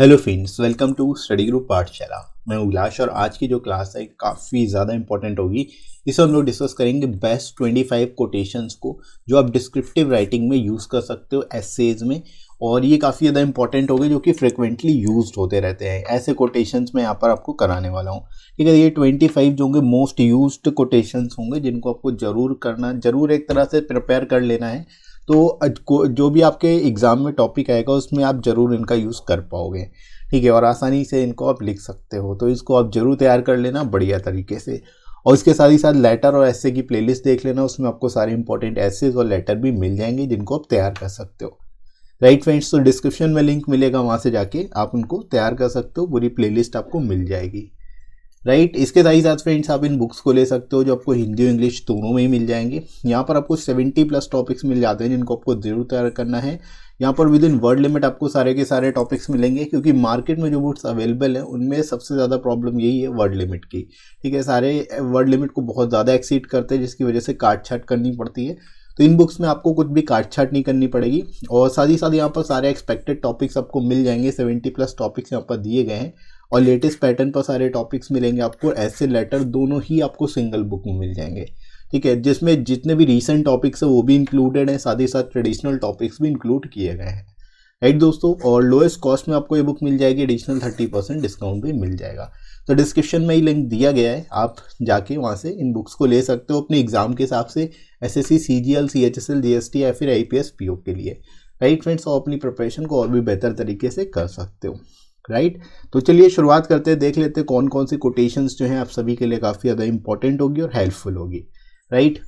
Hello friends, welcome to study group Pathshala. मैं उल्लास और आज की जो क्लास है काफ़ी ज़्यादा इंपॉर्टेंट होगी। इसमें हम लोग डिस्कस करेंगे बेस्ट 25 कोटेशंस को जो आप डिस्क्रिप्टिव राइटिंग में यूज़ कर सकते हो एसेज में, और ये काफ़ी ज़्यादा इंपॉर्टेंट होगी जो कि फ्रिक्वेंटली यूज्ड होते रहते हैं। ऐसे कोटेशंस मैं यहाँ पर आपको कराने वाला हूँ। ठीक है, ये 25 जो होंगे मोस्ट यूज्ड कोटेशंस होंगे जिनको आपको ज़रूर एक तरह से प्रिपेयर कर लेना है। तो जो भी आपके एग्ज़ाम में टॉपिक आएगा उसमें आप ज़रूर इनका यूज़ कर पाओगे। ठीक है, और आसानी से इनको आप लिख सकते हो, तो इसको आप ज़रूर तैयार कर लेना बढ़िया तरीके से। और इसके साथ ही साथ लेटर और ऐसे की प्लेलिस्ट देख लेना, उसमें आपको सारे इंपॉर्टेंट ऐसेज और लेटर भी मिल जाएंगे जिनको आप तैयार कर सकते हो। राइट फ्रेंड्स, तो डिस्क्रिप्शन में लिंक मिलेगा, वहाँ से जाके आप उनको तैयार कर सकते हो, पूरी प्लेलिस्ट आपको मिल जाएगी। राइट, इसके साथ ही साथ फ्रेंड्स आप इन बुक्स को ले सकते हो जो आपको हिंदी और इंग्लिश दोनों में ही मिल जाएंगे। यहाँ पर आपको 70+ टॉपिक्स मिल जाते हैं जिनको आपको जरूर तैयार करना है। यहाँ पर विद इन वर्ड लिमिट आपको सारे के सारे टॉपिक्स मिलेंगे, क्योंकि मार्केट में जो बुक्स अवेलेबल है उनमें सबसे ज़्यादा प्रॉब्लम यही है वर्ड लिमिट की। ठीक है, सारे वर्ड लिमिट को बहुत ज़्यादा एक्सीड करते हैं, जिसकी वजह से काट छाट करनी पड़ती है। तो इन बुक्स में आपको कुछ भी काट छाट नहीं करनी पड़ेगी, और साथ ही साथ यहाँ पर सारे एक्सपेक्टेड टॉपिक्स आपको मिल जाएंगे। 70+ टॉपिक्स यहाँ पर दिए गए हैं, और लेटेस्ट पैटर्न पर सारे टॉपिक्स मिलेंगे आपको। ऐसे लेटर दोनों ही आपको सिंगल बुक में मिल जाएंगे। ठीक है, जिसमें जितने भी रीसेंट टॉपिक्स है वो भी इंक्लूडेड हैं, साथ ही साथ ट्रेडिशनल टॉपिक्स भी इंक्लूड किए गए हैं। राइट दोस्तों, और लोएस्ट कॉस्ट में आपको ये बुक मिल जाएगी, एडिशनल 30% डिस्काउंट भी मिल जाएगा। तो डिस्क्रिप्शन में ही लिंक दिया गया है, आप जाके वहाँ से इन बुक्स को ले सकते हो अपने एग्जाम के हिसाब से, एसएससी, सीजीएल, सीएचएसएल, जीएसटी या फिर आईपीएस पीओ के लिए। राइट फ्रेंड्स, और अपनी प्रिपरेशन को और भी बेहतर तरीके से कर सकते हो। राइट, तो चलिए शुरुआत करते हैं, देख लेते हैं कौन कौन सी कोटेशंस जो हैं आप सभी के लिए काफ़ी ज़्यादा इंपॉर्टेंट होगी और हेल्पफुल होगी। राइट,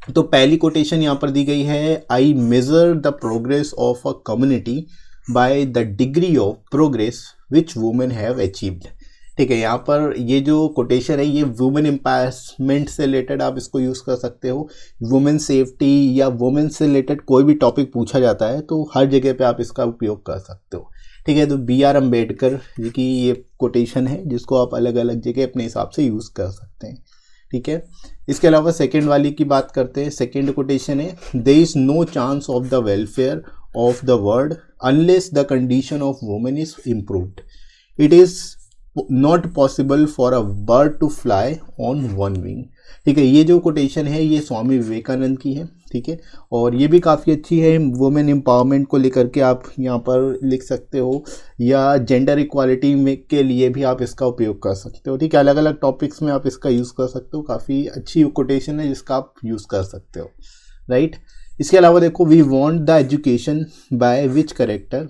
तो पहली कोटेशन यहाँ पर दी गई है, I measure the progress of a community by the degree of progress which women have achieved. ठीक है, यहाँ पर ये जो कोटेशन है ये वुमेन एम्पावरमेंट से रिलेटेड आप इसको यूज़ कर सकते हो। वुमेन सेफ्टी या वुमेन से रिलेटेड कोई भी टॉपिक पूछा जाता है तो हर जगह पे आप इसका उपयोग कर सकते हो। ठीक है, तो BR अम्बेडकर जी की ये कोटेशन है जिसको आप अलग अलग जगह अपने हिसाब से यूज़ कर सकते हैं। ठीक है, इसके अलावा सेकेंड वाली की बात करते हैं। सेकेंड कोटेशन है, there is no chance of the welfare of the world unless the condition of women is improved. It is not possible for a bird to fly on one wing. ठीक है, ये जो quotation है ये स्वामी विवेकानंद की है। ठीक है, और ये भी काफ़ी अच्छी है, वुमेन एम्पावरमेंट को लेकर के आप यहाँ पर लिख सकते हो, या जेंडर इक्वालिटी में के लिए भी आप इसका उपयोग कर सकते हो। ठीक है, अलग अलग टॉपिक्स में आप इसका यूज़ कर सकते हो, काफ़ी अच्छी कोटेशन है जिसका आप यूज़ कर सकते हो। राइट, इसके अलावा देखो, we want the education by which character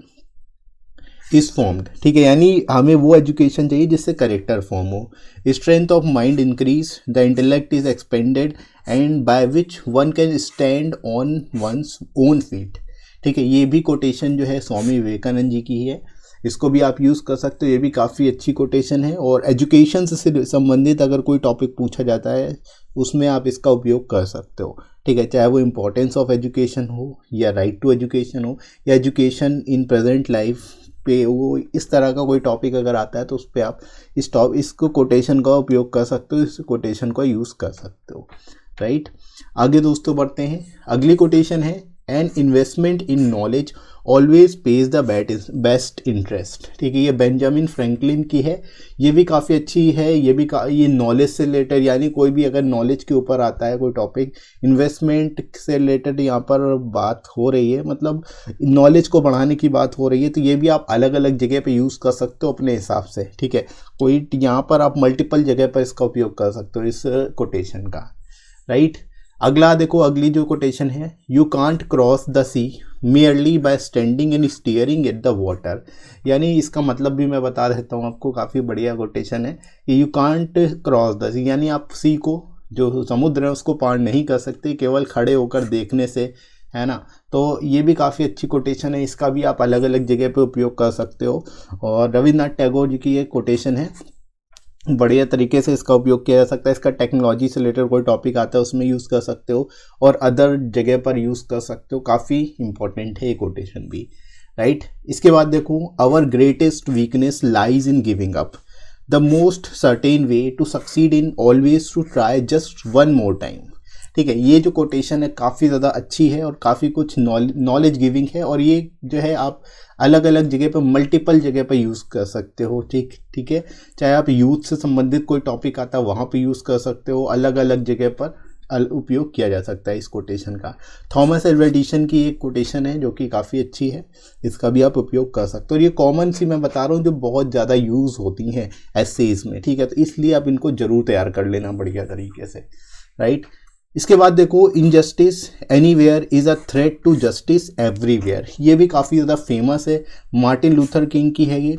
is formed. ठीक है, यानी हमें वो एजुकेशन चाहिए जिससे करेक्टर फॉर्म हो। Strength of mind increase, the intellect is expanded and by which one can stand on one's own feet. ठीक है, ये भी कोटेशन जो है स्वामी विवेकानंद जी की है, इसको भी आप यूज़ कर सकते हो। ये भी काफ़ी अच्छी कोटेशन है, और एजुकेशन से संबंधित अगर कोई टॉपिक पूछा जाता है उसमें आप इसका उपयोग कर सकते हो। ठीक है, चाहे वो इम्पोर्टेंस ऑफ एजुकेशन हो, या राइट टू एजुकेशन हो, या एजुकेशन इन प्रेजेंट लाइफ पे, वो इस तरह का कोई टॉपिक अगर आता है तो उस पर आप इसको कोटेशन का उपयोग कर सकते हो, इस कोटेशन का यूज़ कर सकते हो। राइट, आगे दोस्तों बढ़ते हैं। अगली कोटेशन है, an investment in knowledge always page the best interest. ठीक है, ये बेंजामिन फ्रैंकलिन की है, ये भी काफ़ी अच्छी है। ये नॉलेज से रिलेटेड, यानी कोई भी अगर नॉलेज के ऊपर आता है कोई टॉपिक, इन्वेस्टमेंट से रिलेटेड यहाँ पर बात हो रही है, मतलब नॉलेज को बढ़ाने की बात हो रही है, तो ये भी आप अलग अलग जगह पे यूज़ कर सकते हो अपने हिसाब से। ठीक है, कोई यहाँ पर आप मल्टीपल जगह पर इसका उपयोग कर सकते हो इस कोटेशन का। राइट, अगला देखो, अगली जो कोटेशन है, you can't cross the sea merely by standing and staring at the water. यानी इसका मतलब भी मैं बता देता हूँ आपको, काफ़ी बढ़िया कोटेशन है कि यू कांट क्रॉस द सी, यानी आप सी को, जो समुद्र है उसको पार नहीं कर सकते केवल खड़े होकर देखने से, है ना। तो ये भी काफ़ी अच्छी कोटेशन है, इसका भी आप अलग अलग जगह पे उपयोग कर सकते हो। और रविन्द्रनाथ टैगोर जी की ये कोटेशन है, बढ़िया तरीके से इसका उपयोग किया जा सकता है। इसका टेक्नोलॉजी से रिलेटेड कोई टॉपिक आता है उसमें यूज़ कर सकते हो, और अदर जगह पर यूज़ कर सकते हो। काफ़ी इंपॉर्टेंट है ये कोटेशन भी। राइट, इसके बाद देखो, our greatest weakness lies in giving up, the most certain way to succeed in always to try just one more time. ठीक है, ये जो कोटेशन है काफ़ी ज़्यादा अच्छी है और काफ़ी कुछ नॉलेज गिविंग है, और ये जो है आप अलग अलग जगह पर मल्टीपल जगह पर यूज़ कर सकते हो। ठीक है, चाहे आप यूथ से संबंधित कोई टॉपिक आता है वहाँ पे यूज़ कर सकते हो, अलग अलग जगह पर उपयोग किया जा सकता है इस कोटेशन का। थॉमस एल्वा एडिसन की एक कोटेशन है जो कि काफ़ी अच्छी है, इसका भी आप उपयोग कर सकते हो। और ये कॉमन सी मैं बता रहा हूँ जो बहुत ज़्यादा यूज़ होती हैं एसेज में, ठीक है, तो इसलिए आप इनको ज़रूर तैयार कर लेना बढ़िया तरीके से, राइट। इसके बाद देखो, injustice anywhere is a threat to justice everywhere, ये भी काफ़ी ज़्यादा फेमस है, मार्टिन लूथर किंग की है ये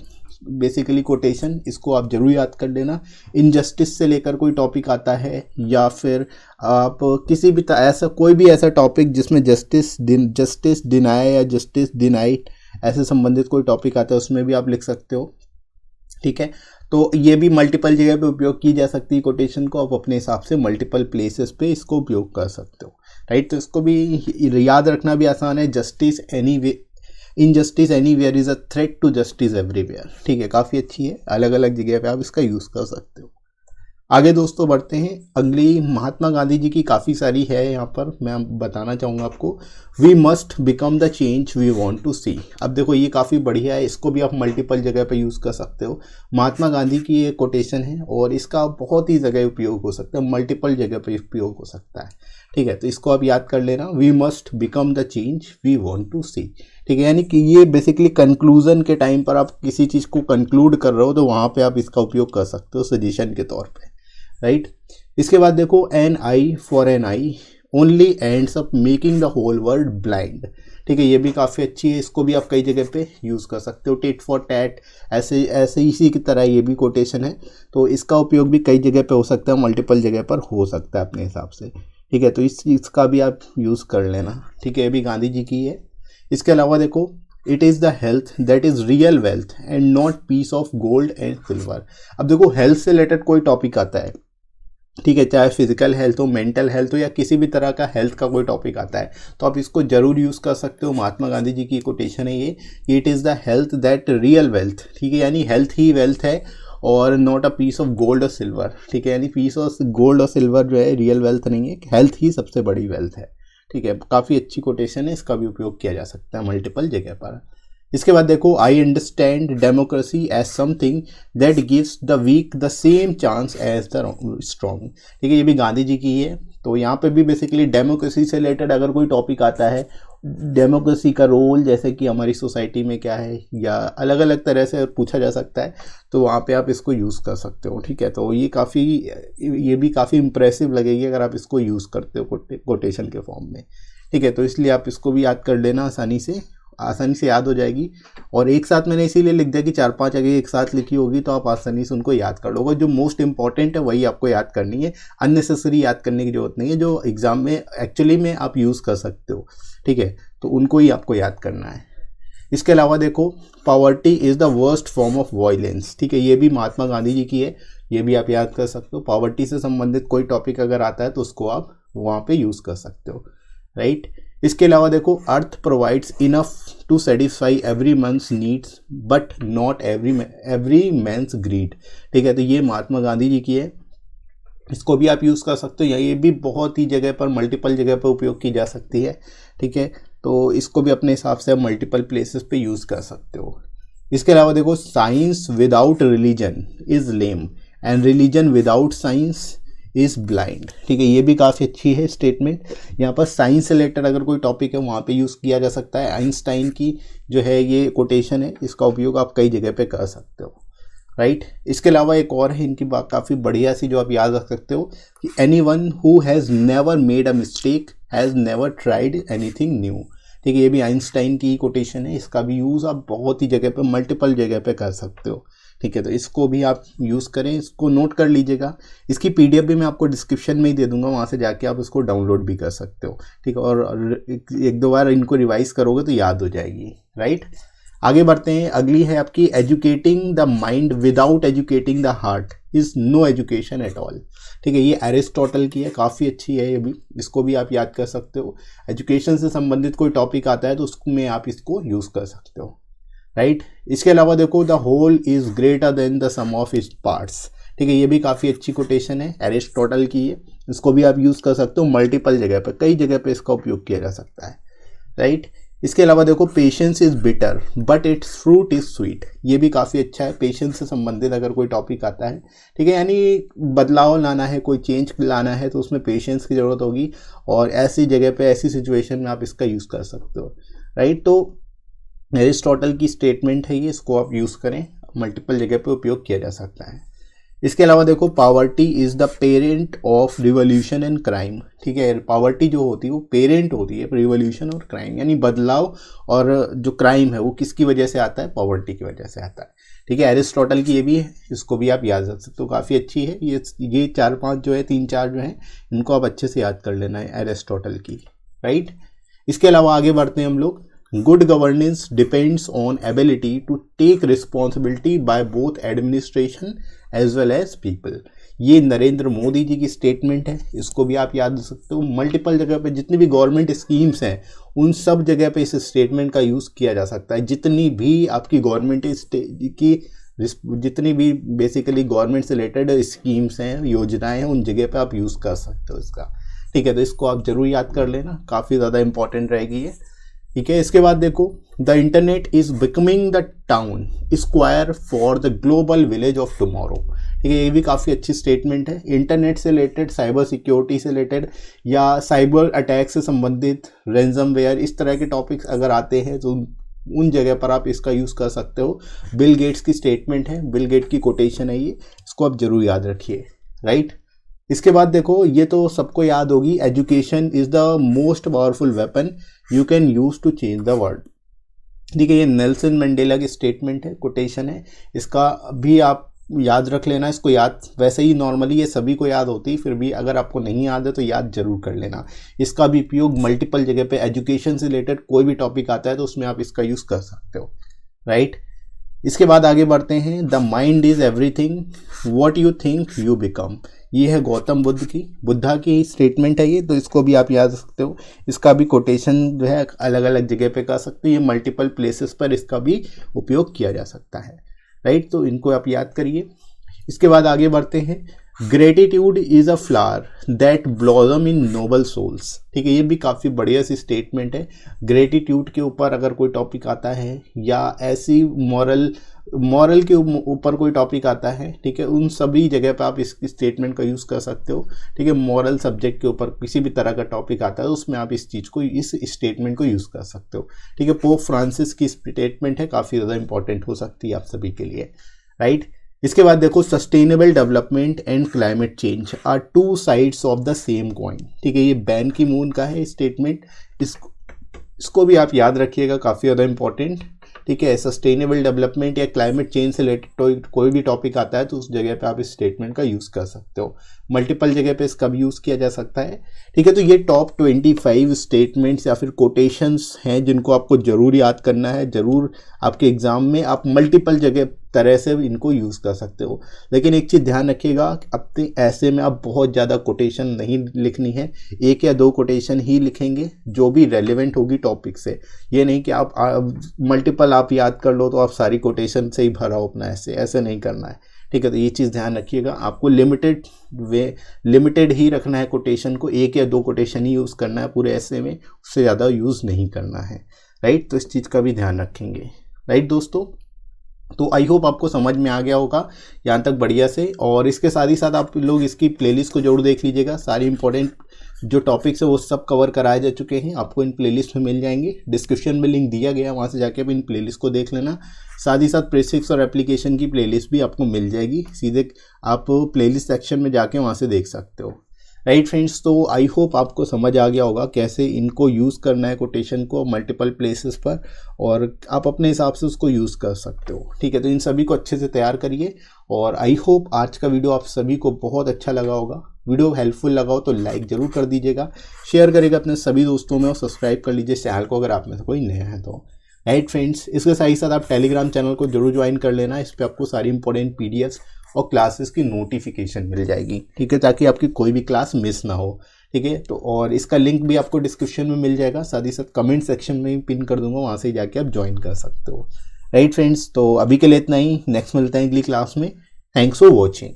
बेसिकली कोटेशन, इसको आप जरूर याद कर लेना। इनजस्टिस से लेकर कोई टॉपिक आता है या फिर आप किसी भी ऐसा कोई भी ऐसा टॉपिक जिसमें जस्टिस डिनाई या जस्टिस डिनाइड ऐसे संबंधित कोई टॉपिक आता है उसमें भी आप लिख सकते हो, ठीक है। तो ये भी मल्टीपल जगह पे उपयोग की जा सकती है कोटेशन को, आप अपने हिसाब से मल्टीपल प्लेसेस पे इसको उपयोग कर सकते हो, राइट। तो इसको भी याद रखना भी आसान है, justice anyway injustice anywhere is a threat to justice everywhere, ठीक है, काफ़ी अच्छी है, अलग अलग जगह पे आप इसका यूज़ कर सकते हो। आगे दोस्तों बढ़ते हैं, अगली महात्मा गांधी जी की काफ़ी सारी है, यहाँ पर मैं बताना चाहूँगा आपको, we must become the change we want to see. अब देखो ये काफ़ी बढ़िया है, इसको भी आप मल्टीपल जगह पे यूज़ कर सकते हो। महात्मा गांधी की ये कोटेशन है और इसका बहुत ही जगह उपयोग हो सकता है, मल्टीपल जगह पे उपयोग हो सकता है, ठीक है। तो इसको आप याद कर लेना, we must become the change we want to see, ठीक है। यानी कि ये बेसिकली कंक्लूजन के टाइम पर आप किसी चीज़ को कंक्लूड कर रहे हो तो वहाँ पे आप इसका उपयोग कर सकते हो सजेशन के तौर पे, राइट। इसके बाद देखो, an eye for an eye only ends up making the whole world blind, ठीक है, ये भी काफ़ी अच्छी है, इसको भी आप कई जगह पे यूज़ कर सकते हो। टिट फॉर टैट ऐसे इसी की तरह ये भी कोटेशन है, तो इसका उपयोग भी कई जगह पे हो सकता है, मल्टीपल जगह पर हो सकता है अपने हिसाब से, ठीक है। तो इसका भी आप यूज़ कर लेना, ठीक है, ये भी गांधी जी की है। इसके अलावा देखो, it is the health that is real wealth and not piece of gold and silver. अब देखो, हेल्थ से रिलेटेड कोई टॉपिक आता है, ठीक है, चाहे फिजिकल हेल्थ हो, मेंटल हेल्थ हो, या किसी भी तरह का हेल्थ का कोई टॉपिक आता है तो आप इसको जरूर यूज़ कर सकते हो। महात्मा गांधी जी की कोटेशन है ये, it is the health that real wealth, ठीक है, यानी हेल्थ ही वेल्थ है और not a piece of gold और सिल्वर, ठीक है, यानी पीस ऑफ गोल्ड और सिल्वर जो है रियल वेल्थ नहीं है, हेल्थ ही सबसे बड़ी वेल्थ है, ठीक है। काफ़ी अच्छी कोटेशन है, इसका भी उपयोग किया जा सकता है मल्टीपल जगह पर। इसके बाद देखो, I understand democracy as something that gives the weak the same chance as the strong, ठीक है, ये भी गांधी जी की है। तो यहाँ पे भी बेसिकली डेमोक्रेसी से रिलेटेड अगर कोई टॉपिक आता है, डेमोक्रेसी का रोल जैसे कि हमारी सोसाइटी में क्या है या अलग अलग तरह से पूछा जा सकता है, तो वहाँ पे आप इसको यूज़ कर सकते हो, ठीक है। तो ये भी काफ़ी इंप्रेसिव लगेगी अगर आप इसको यूज़ करते हो कोटेशन के फॉर्म में, ठीक है। तो इसलिए आप इसको भी याद कर लेना, आसानी से याद हो जाएगी। और एक साथ मैंने इसीलिए लिख दिया कि 4-5 अगर एक साथ लिखी होगी तो आप आसानी से उनको याद कर लोगे। जो मोस्ट इंपॉर्टेंट है वही आपको याद करनी है, अननेसेसरी याद करने की जरूरत नहीं है, जो एग्जाम में एक्चुअली में आप यूज़ कर सकते हो, ठीक है, तो उनको ही आपको याद करना है। इसके अलावा देखो, poverty is the worst form of violence, ठीक है, ये भी महात्मा गांधी जी की है, ये भी आप याद कर सकते हो। पॉवर्टी से संबंधित कोई टॉपिक अगर आता है तो उसको आप वहाँ पे यूज़ कर सकते हो, राइट। इसके अलावा देखो, earth provides enough to satisfy every man's needs but not every man's greed, ठीक है, तो ये महात्मा गांधी जी की है, इसको भी आप यूज़ कर सकते हो, या ये भी बहुत ही जगह पर मल्टीपल जगह पर उपयोग की जा सकती है, ठीक है। तो इसको भी अपने हिसाब से मल्टीपल प्लेसेस पे यूज़ कर सकते हो। इसके अलावा देखो, science without religion is lame and religion without science is blind, ठीक है, ये भी काफ़ी अच्छी है स्टेटमेंट। यहाँ पर साइंस से रिलेटेड अगर कोई टॉपिक है वहाँ पे यूज़ किया जा सकता है। आइंस्टाइन की जो है ये कोटेशन है, इसका उपयोग आप कई जगह पे कर सकते हो, राइट। इसके अलावा एक और है इनकी बात काफ़ी बढ़िया सी जो आप याद रख सकते हो कि anyone who has never made a mistake has never tried anything new, ठीक है, ये भी आइंस्टाइन की कोटेशन है, इसका भी यूज़ आप बहुत ही जगह पे मल्टीपल जगह पे कर सकते हो, ठीक है। तो इसको भी आप यूज़ करें, इसको नोट कर लीजिएगा। इसकी PDF भी मैं आपको डिस्क्रिप्शन में ही दे दूंगा, वहाँ से जाके आप इसको डाउनलोड भी कर सकते हो, ठीक है, और एक दो बार इनको रिवाइज करोगे तो याद हो जाएगी, राइट। आगे बढ़ते हैं, अगली है आपकी, educating the mind without educating the heart is no education at all, ठीक है, ये एरिस्टोटल की है, काफ़ी अच्छी है ये भी, इसको भी आप याद कर सकते हो। एजुकेशन से संबंधित कोई टॉपिक आता है तो उसमें आप इसको यूज़ कर सकते हो, राइट। इसके अलावा देखो, the whole is greater than the sum of its parts, ठीक है, ये भी काफ़ी अच्छी कोटेशन है, एरिस्टोटल की है, इसको भी आप यूज़ कर सकते हो मल्टीपल जगह पर, कई जगह पर इसका उपयोग किया जा सकता है, राइट। इसके अलावा देखो, patience is bitter but it's fruit is sweet, ये भी काफ़ी अच्छा है। पेशेंस से संबंधित अगर कोई टॉपिक आता है, ठीक है, यानी बदलाव लाना है, कोई चेंज लाना है, तो उसमें पेशेंस की ज़रूरत होगी, और ऐसी जगह पे, ऐसी सिचुएशन में आप इसका यूज़ कर सकते हो, राइट। तो एरिस्टोटल की स्टेटमेंट है ये, इसको आप यूज़ करें, मल्टीपल जगह पे उपयोग किया जा सकता है। इसके अलावा देखो, poverty is the parent of revolution and crime, ठीक है, पावर्टी जो होती है वो पेरेंट होती है रिवॉल्यूशन और क्राइम, यानी बदलाव और जो क्राइम है वो किसकी वजह से आता है, पावर्टी की वजह से आता है, ठीक है। एरिस्टोटल की ये भी है, इसको भी आप याद रख सकते हो, काफ़ी अच्छी है ये 4-5 जो है, 3-4 जो है, इनको आप अच्छे से याद कर लेना है एरिस्टोटल की, राइट। इसके अलावा आगे बढ़ते हैं हम लोग। Good governance depends on ability to take responsibility by both administration as well as people, ये नरेंद्र मोदी जी की स्टेटमेंट है, इसको भी आप याद रख सकते हो। मल्टीपल जगह पे जितनी भी गवर्नमेंट स्कीम्स हैं उन सब जगह पे इस स्टेटमेंट का यूज़ किया जा सकता है। जितनी भी आपकी गवर्नमेंट की जितनी भी बेसिकली गवर्नमेंट से रिलेटेड स्कीम्स हैं, योजनाएं हैं, उन जगह पे आप यूज़ कर सकते हो इसका, ठीक है। तो इसको आप जरूर याद कर लेना, काफ़ी ज़्यादा इंपॉर्टेंट रहेगी ये, ठीक है। इसके बाद देखो, the internet is becoming the town square for the global village of tomorrow, ठीक है, ये भी काफ़ी अच्छी स्टेटमेंट है। इंटरनेट से रिलेटेड, साइबर सिक्योरिटी से रिलेटेड या साइबर अटैक से संबंधित, रैंसमवेयर, इस तरह के टॉपिक्स अगर आते हैं तो उन जगह पर आप इसका यूज़ कर सकते हो। बिल गेट्स की स्टेटमेंट है, बिल गेट की कोटेशन है ये, इसको आप जरूर याद रखिए, राइट। इसके बाद देखो, ये तो सबको याद होगी, education is the most powerful weapon you can use to change the world, ठीक है, ये नेल्सन मंडेला की स्टेटमेंट है, कोटेशन है, इसका भी आप याद रख लेना। इसको याद, वैसे ही नॉर्मली ये सभी को याद होती है, फिर भी अगर आपको नहीं याद है तो याद जरूर कर लेना। इसका भी उपयोग मल्टीपल जगह पे, एजुकेशन से रिलेटेड कोई भी टॉपिक आता है तो उसमें आप इसका यूज़ कर सकते हो, राइट। इसके बाद आगे बढ़ते हैं। The mind is everything what you think you become, ये है गौतम बुद्धा की स्टेटमेंट है ये, तो इसको भी आप याद रख सकते हो। इसका भी कोटेशन जो है अलग अलग जगह पे कर सकते हो, ये मल्टीपल प्लेसेस पर इसका भी उपयोग किया जा सकता है, राइट। तो इनको आप याद करिए। इसके बाद आगे बढ़ते हैं। Gratitude is a flower that blossom in noble souls, ठीक है, ये भी काफ़ी बढ़िया सी स्टेटमेंट है। ग्रेटिट्यूड के ऊपर अगर कोई टॉपिक आता है या ऐसी मॉरल के ऊपर कोई टॉपिक आता है, ठीक है, उन सभी जगह पे आप इस स्टेटमेंट का यूज़ कर सकते हो, ठीक है। मॉरल सब्जेक्ट के ऊपर किसी भी तरह का टॉपिक आता है उसमें आप इस चीज़ को, इस स्टेटमेंट को यूज़ कर सकते हो, ठीक है। पोप फ्रांसिस की स्टेटमेंट है, काफ़ी ज़्यादा इंपॉर्टेंट हो सकती है आप सभी के लिए, राइट। इसके बाद देखो, sustainable development and climate change are two sides of the same coin, ठीक है, ये बैन की मून का है स्टेटमेंट, इसको भी आप याद रखिएगा, काफ़ी ज़्यादा इंपॉर्टेंट, ठीक है। सस्टेनेबल डेवलपमेंट या क्लाइमेट चेंज से रिलेटेड कोई भी टॉपिक आता है तो उस जगह पे आप इस स्टेटमेंट का यूज़ कर सकते हो, मल्टीपल जगह पे इसका भी यूज़ किया जा सकता है, ठीक है। तो ये टॉप 25 स्टेटमेंट्स या फिर कोटेशंस हैं जिनको आपको ज़रूर याद करना है, ज़रूर आपके एग्जाम में आप मल्टीपल जगह तरह से इनको यूज़ कर सकते हो। लेकिन एक चीज़ ध्यान रखिएगा, अपने ऐसे में आप बहुत ज़्यादा कोटेशन नहीं लिखनी है, 1 या 2 कोटेशन ही लिखेंगे जो भी रेलिवेंट होगी टॉपिक से। ये नहीं कि आप मल्टीपल आप याद कर लो तो आप सारी कोटेशन से ही भरा हो अपना, ऐसे नहीं करना है, ठीक है। तो ये चीज़ ध्यान रखिएगा, आपको लिमिटेड ही रखना है कोटेशन को, 1 या 2 कोटेशन ही यूज़ करना है पूरे ऐसे में, उससे ज़्यादा यूज़ नहीं करना है, राइट। तो इस चीज़ का भी ध्यान रखेंगे, राइट दोस्तों। तो आई होप आपको समझ में आ गया होगा यहाँ तक बढ़िया से, और इसके साथ ही साथ आप लोग इसकी प्लेलिस्ट को जरूर देख लीजिएगा। सारी इंपॉर्टेंट जो टॉपिक्स है वो सब कवर कराए जा चुके हैं, आपको इन प्लेलिस्ट में मिल जाएंगे, डिस्क्रिप्शन में लिंक दिया गया, वहाँ से जाके आप इन प्लेलिस्ट को देख लेना। साथ ही साथ प्रेसिक्स और एप्लीकेशन की प्लेलिस्ट भी आपको मिल जाएगी, सीधे आप प्लेलिस्ट सेक्शन में जाके वहाँ से देख सकते हो, राइट फ्रेंड्स। तो आई होप आपको समझ आ गया होगा कैसे इनको यूज़ करना है कोटेशन को मल्टीपल प्लेसेस पर, और आप अपने हिसाब से उसको यूज़ कर सकते हो, ठीक है। तो इन सभी को अच्छे से तैयार करिए, और आई होप आज का वीडियो आप सभी को बहुत अच्छा लगा होगा। वीडियो हेल्पफुल लगा हो तो लाइक ज़रूर कर दीजिएगा, शेयर करिएगा अपने सभी दोस्तों में, और सब्सक्राइब कर लीजिए चैनल को अगर आप में से कोई नया है तो, राइट फ्रेंड्स। इसके साथ ही साथ आप टेलीग्राम चैनल को जरूर ज्वाइन कर लेना, इस पर आपको सारी इंपॉर्टेंट PDFs और क्लासेस की नोटिफिकेशन मिल जाएगी, ठीक है, ताकि आपकी कोई भी क्लास मिस ना हो, ठीक है। तो और इसका लिंक भी आपको डिस्क्रिप्शन में मिल जाएगा, साथ ही साथ कमेंट सेक्शन में भी पिन कर दूंगा, वहाँ से जाके आप ज्वाइन कर सकते हो, राइट फ्रेंड्स। तो अभी के लिए इतना ही, नेक्स्ट मिलते हैं अगली क्लास में। Thanks for watching.